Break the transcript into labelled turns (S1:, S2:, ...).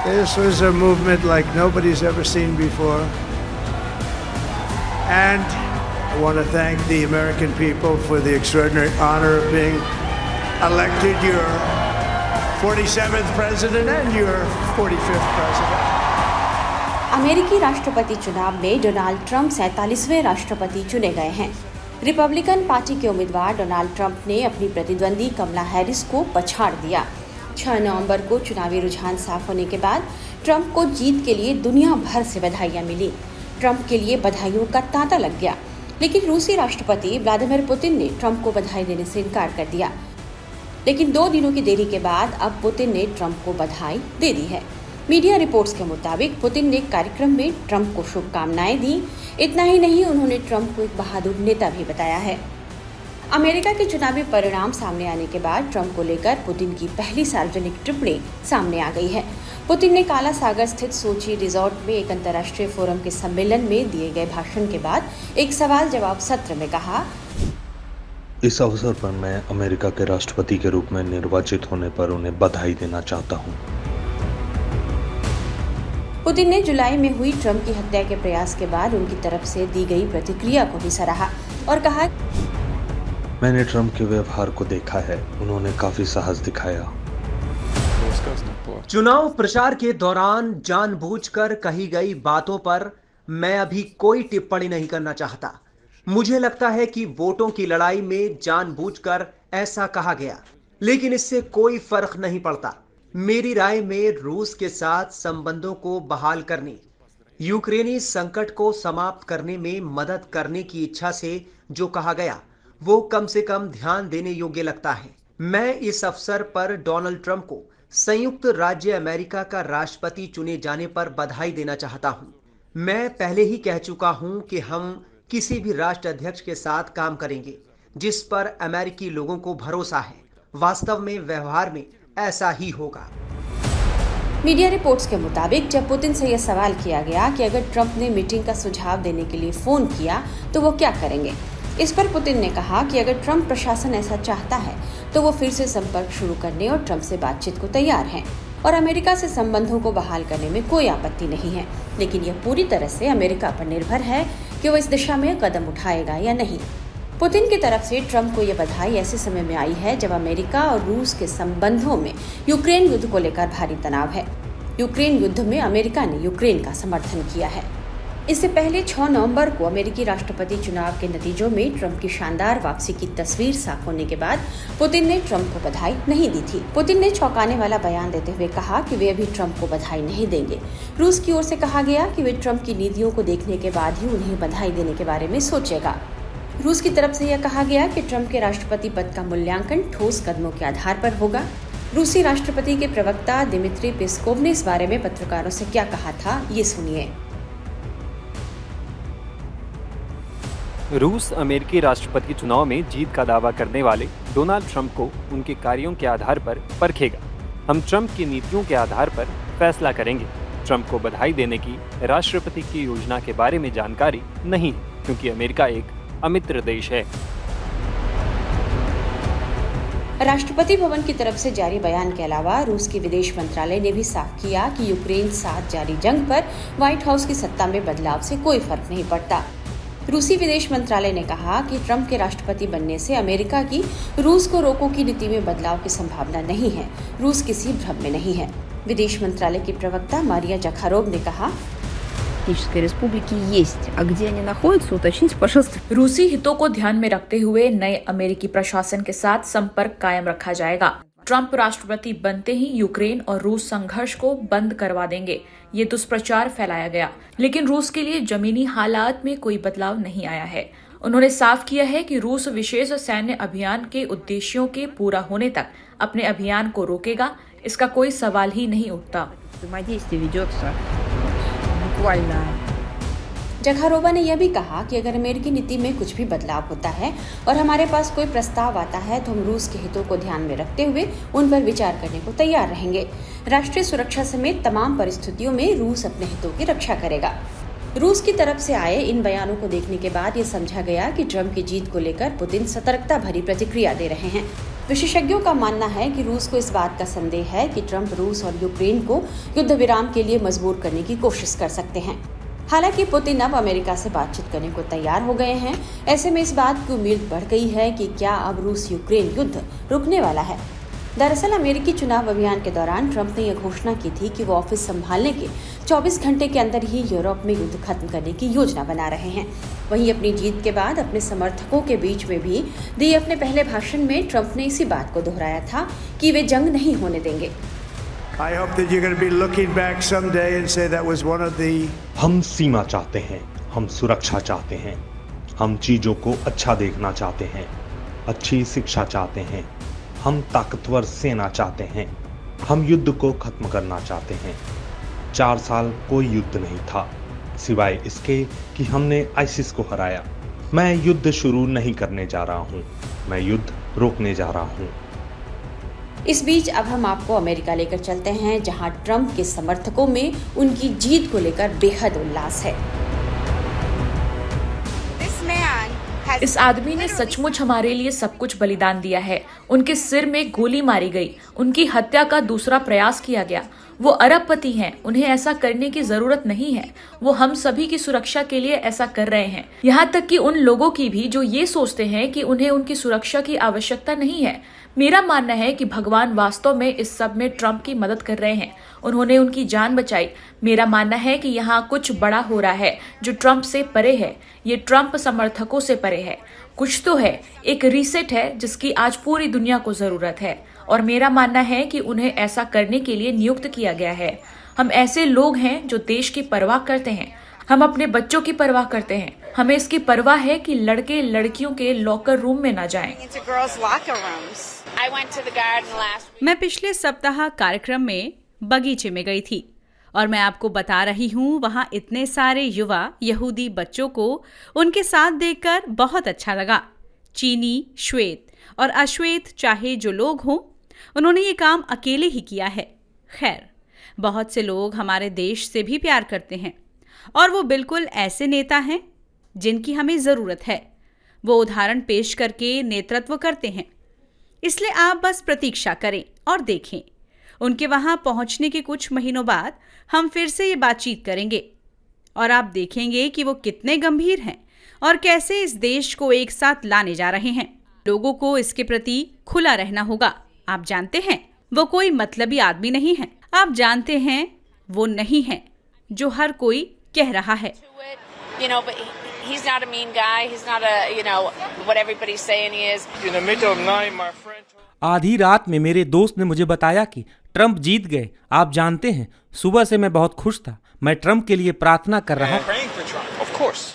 S1: This was a movement like nobody's ever seen before. And I want to thank the American people for the extraordinary honor of being elected your 47th president and your 45th president.
S2: अमेरिकी राष्ट्रपति चुनाव में Donald Trump 47वें राष्ट्रपति चुने गए हैं। Republican party के उम्मीदवार डोनाल्ड ट्रंप ने अपनी प्रतिद्वंदी कमला हैरिस को पछाड़ दिया। 6 नवंबर को चुनावी रुझान साफ होने के बाद ट्रंप को जीत के लिए दुनिया भर से बधाइयां मिली। ट्रंप के लिए बधाइयों का तांता लग गया, लेकिन रूसी राष्ट्रपति व्लादिमीर पुतिन ने ट्रंप को बधाई देने से इनकार कर दिया। लेकिन 2 दिनों की देरी के बाद अब पुतिन ने ट्रंप को बधाई दे दी है। मीडिया रिपोर्ट्स के मुताबिक पुतिन ने कार्यक्रम में ट्रंप को शुभकामनाएं दी। इतना ही नहीं, उन्होंने ट्रंप को एक बहादुर नेता भी बताया है। अमेरिका के चुनावी परिणाम सामने आने के बाद ट्रंप को लेकर पुतिन की पहली सार्वजनिक टिप्पणी सामने आ गई है। पुतिन ने काला सागर स्थित सोची रिजॉर्ट में एक अंतर्राष्ट्रीय फोरम के सम्मेलन में दिए गए भाषण के बाद एक सवाल जवाब सत्र में कहा,
S3: इस अवसर पर मैं अमेरिका के राष्ट्रपति के रूप में निर्वाचित होने पर उन्हें बधाई देना चाहता हूं।
S2: पुतिन ने जुलाई में हुई ट्रंप की हत्या के प्रयास के बाद उनकी तरफ से दी गई प्रतिक्रिया को भी सराहा और कहा,
S3: मैंने ट्रंप के व्यवहार को देखा है, उन्होंने काफी साहस दिखाया।
S4: चुनाव प्रचार के दौरान जानबूझकर कही गई बातों पर मैं अभी कोई टिप्पणी नहीं करना चाहता। मुझे लगता है कि वोटों की लड़ाई में जानबूझकर ऐसा कहा गया, लेकिन इससे कोई फर्क नहीं पड़ता। मेरी राय में रूस के साथ संबंधों को बहाल करने, यूक्रेनी संकट को समाप्त करने में मदद करने की इच्छा से जो कहा गया वो कम से कम ध्यान देने योग्य लगता है। मैं इस अवसर पर डोनाल्ड ट्रंप को संयुक्त राज्य अमेरिका का राष्ट्रपति चुने जाने पर बधाई देना चाहता हूं। मैं पहले ही कह चुका हूं कि हम किसी भी राष्ट्र अध्यक्ष के साथ काम करेंगे जिस पर अमेरिकी लोगों को भरोसा है। वास्तव में व्यवहार में ऐसा ही होगा।
S2: मीडिया रिपोर्ट्स के मुताबिक जब पुतिन से यह सवाल किया गया कि अगर ट्रंप ने मीटिंग का सुझाव देने के लिए फोन किया तो वो क्या करेंगे, इस पर पुतिन ने कहा कि अगर ट्रंप प्रशासन ऐसा चाहता है तो वो फिर से संपर्क शुरू करने और ट्रंप से बातचीत को तैयार हैं और अमेरिका से संबंधों को बहाल करने में कोई आपत्ति नहीं है, लेकिन यह पूरी तरह से अमेरिका पर निर्भर है कि वो इस दिशा में कदम उठाएगा या नहीं। पुतिन की तरफ से ट्रंप को यह बधाई ऐसे समय में आई है जब अमेरिका और रूस के संबंधों में यूक्रेन युद्ध को लेकर भारी तनाव है। यूक्रेन युद्ध में अमेरिका ने यूक्रेन का समर्थन किया है। इससे पहले 6 नवंबर को अमेरिकी राष्ट्रपति चुनाव के नतीजों में ट्रंप की शानदार वापसी की तस्वीर साफ होने के बाद पुतिन ने ट्रंप को बधाई नहीं दी थी। पुतिन ने चौंकाने वाला बयान देते हुए कहा कि वे अभी ट्रंप को बधाई नहीं देंगे। रूस की ओर से कहा गया कि वे ट्रंप की नीतियों को देखने के बाद ही उन्हें बधाई देने के बारे में सोचेगा। रूस की तरफ से यह कहा गया कि ट्रंप के राष्ट्रपति पद का मूल्यांकन ठोस कदमों के आधार पर होगा। रूसी राष्ट्रपति के प्रवक्ता दिमित्री पेस्कोव ने इस बारे में पत्रकारों से क्या कहा था, ये सुनिए।
S5: रूस अमेरिकी राष्ट्रपति चुनाव में जीत का दावा करने वाले डोनाल्ड ट्रंप को उनके कार्यों के आधार पर परखेगा। हम ट्रंप की नीतियों के आधार पर फैसला करेंगे। ट्रंप को बधाई देने की राष्ट्रपति की योजना के बारे में जानकारी नहीं, क्योंकि अमेरिका एक अमित्र देश है।
S2: राष्ट्रपति भवन की तरफ से जारी बयान के अलावा रूस की विदेश मंत्रालय ने भी साफ किया कि यूक्रेन साथ जारी जंग पर व्हाइट हाउस की सत्ता में बदलाव से कोई फर्क नहीं पड़ता। रूसी विदेश मंत्रालय ने कहा कि ट्रंप के राष्ट्रपति बनने से अमेरिका की रूस को रोको की नीति में बदलाव की संभावना नहीं है। रूस किसी भ्रम में नहीं है। विदेश मंत्रालय की प्रवक्ता मारिया जखारोव ने कहा,
S6: रूसी हितों को ध्यान में रखते हुए नए अमेरिकी प्रशासन के साथ संपर्क कायम रखा जाएगा। ट्रंप राष्ट्रपति बनते ही यूक्रेन और रूस संघर्ष को बंद करवा देंगे, ये दुष्प्रचार फैलाया गया, लेकिन रूस के लिए जमीनी हालात में कोई बदलाव नहीं आया है। उन्होंने साफ किया है कि रूस विशेष सैन्य अभियान के उद्देश्यों के पूरा होने तक अपने अभियान को रोकेगा, इसका कोई सवाल ही नहीं उठता।
S2: जखारोवा ने यह भी कहा कि अगर अमेरिकी नीति में कुछ भी बदलाव होता है और हमारे पास कोई प्रस्ताव आता है तो हम रूस के हितों को ध्यान में रखते हुए उन पर विचार करने को तैयार रहेंगे। राष्ट्रीय सुरक्षा समेत तमाम परिस्थितियों में रूस अपने हितों की रक्षा करेगा। रूस की तरफ से आए इन बयानों को देखने के बाद ये समझा गया कि ट्रंप की जीत को लेकर पुतिन सतर्कता भरी प्रतिक्रिया दे रहे हैं। विशेषज्ञों का मानना है कि रूस को इस बात का संदेह है कि ट्रंप रूस और यूक्रेन को युद्ध विराम के लिए मजबूर करने की कोशिश कर सकते हैं। हालांकि पुतिन अब अमेरिका से बातचीत करने को तैयार हो गए हैं। ऐसे में इस बात की उम्मीद बढ़ गई है कि क्या अब रूस यूक्रेन युद्ध रुकने वाला है। दरअसल अमेरिकी चुनाव अभियान के दौरान ट्रंप ने यह घोषणा की थी कि वो ऑफिस संभालने के 24 घंटे के अंदर ही यूरोप में युद्ध खत्म करने की योजना बना रहे हैं। वहीं अपनी जीत के बाद अपने समर्थकों के बीच में भी दिए अपने पहले भाषण में ट्रंप ने इसी बात को दोहराया था कि वे जंग नहीं होने देंगे।
S1: I hope that you're going to be looking back someday and say that was one of the
S3: हम सीमा चाहते हैं, हम सुरक्षा चाहते हैं, हम चीजों को अच्छा देखना चाहते हैं, अच्छी शिक्षा चाहते हैं, हम ताकतवर सेना चाहते हैं, हम युद्ध को खत्म करना चाहते हैं। 4 साल कोई युद्ध नहीं था सिवाय इसके कि हमने आईसिस को हराया। मैं युद्ध शुरू नहीं करने जा रहा हूं, मैं युद्ध रोकने जा रहा हूं।
S2: इस बीच अब हम आपको अमेरिका लेकर चलते हैं, जहां ट्रंप के समर्थकों में उनकी जीत को लेकर बेहद उल्लास है।
S6: इस आदमी ने सचमुच हमारे लिए सब कुछ बलिदान दिया है। उनके सिर में गोली मारी गई, उनकी हत्या का दूसरा प्रयास किया गया। वो अरबपति हैं, उन्हें ऐसा करने की जरूरत नहीं है। वो हम सभी की सुरक्षा के लिए ऐसा कर रहे हैं, यहाँ तक कि उन लोगों की भी जो ये सोचते हैं कि उन्हें उनकी सुरक्षा की आवश्यकता नहीं है। मेरा मानना है कि भगवान वास्तव में इस सब में ट्रंप की मदद कर रहे हैं। उन्होंने उनकी जान बचाई। मेरा मानना है कि यहाँ कुछ बड़ा हो रहा है जो ट्रंप से परे है। ये ट्रंप समर्थकों से परे है। कुछ तो है, एक रीसेट है जिसकी आज पूरी दुनिया को जरूरत है, और मेरा मानना है कि उन्हें ऐसा करने के लिए नियुक्त किया गया है। हम ऐसे लोग हैं जो देश की परवाह करते हैं, हम अपने बच्चों की परवाह करते हैं। हमें इसकी परवाह है कि लड़के लड़कियों के लॉकर रूम में न जाएं।
S7: मैं पिछले सप्ताह कार्यक्रम में बगीचे में गई थी और मैं आपको बता रही हूँ, वहाँ इतने सारे युवा यहूदी बच्चों को उनके साथ देखकर बहुत अच्छा लगा। चीनी, श्वेत और अश्वेत चाहे जो लोग हों, उन्होंने ये काम अकेले ही किया है। खैर, बहुत से लोग हमारे देश से भी प्यार करते हैं और वो बिल्कुल ऐसे नेता हैं जिनकी हमें ज़रूरत है। वो उदाहरण पेश करके नेतृत्व करते हैं। इसलिए आप बस प्रतीक्षा करें और देखें। उनके वहाँ पहुँचने के कुछ महीनों बाद हम फिर से ये बातचीत करेंगे और आप देखेंगे कि वो कितने गंभीर हैं और कैसे इस देश को एक साथ लाने जा रहे हैं। लोगों को इसके प्रति खुला रहना होगा। आप जानते हैं, वो कोई मतलबी आदमी नहीं है। आप जानते हैं, वो नहीं है जो हर कोई कह रहा है।
S8: He's not a mean guy. He's not what everybody's saying he is.
S9: In the middle of night, my friend.
S10: आधी रात में मेरे दोस्त ने मुझे बताया कि ट्रंप जीत गए। आप जानते हैं, सुबह से मैं बहुत खुश था। मैं ट्रंप के लिए प्रार्थना कर रहा।
S9: Praying for Trump, of course.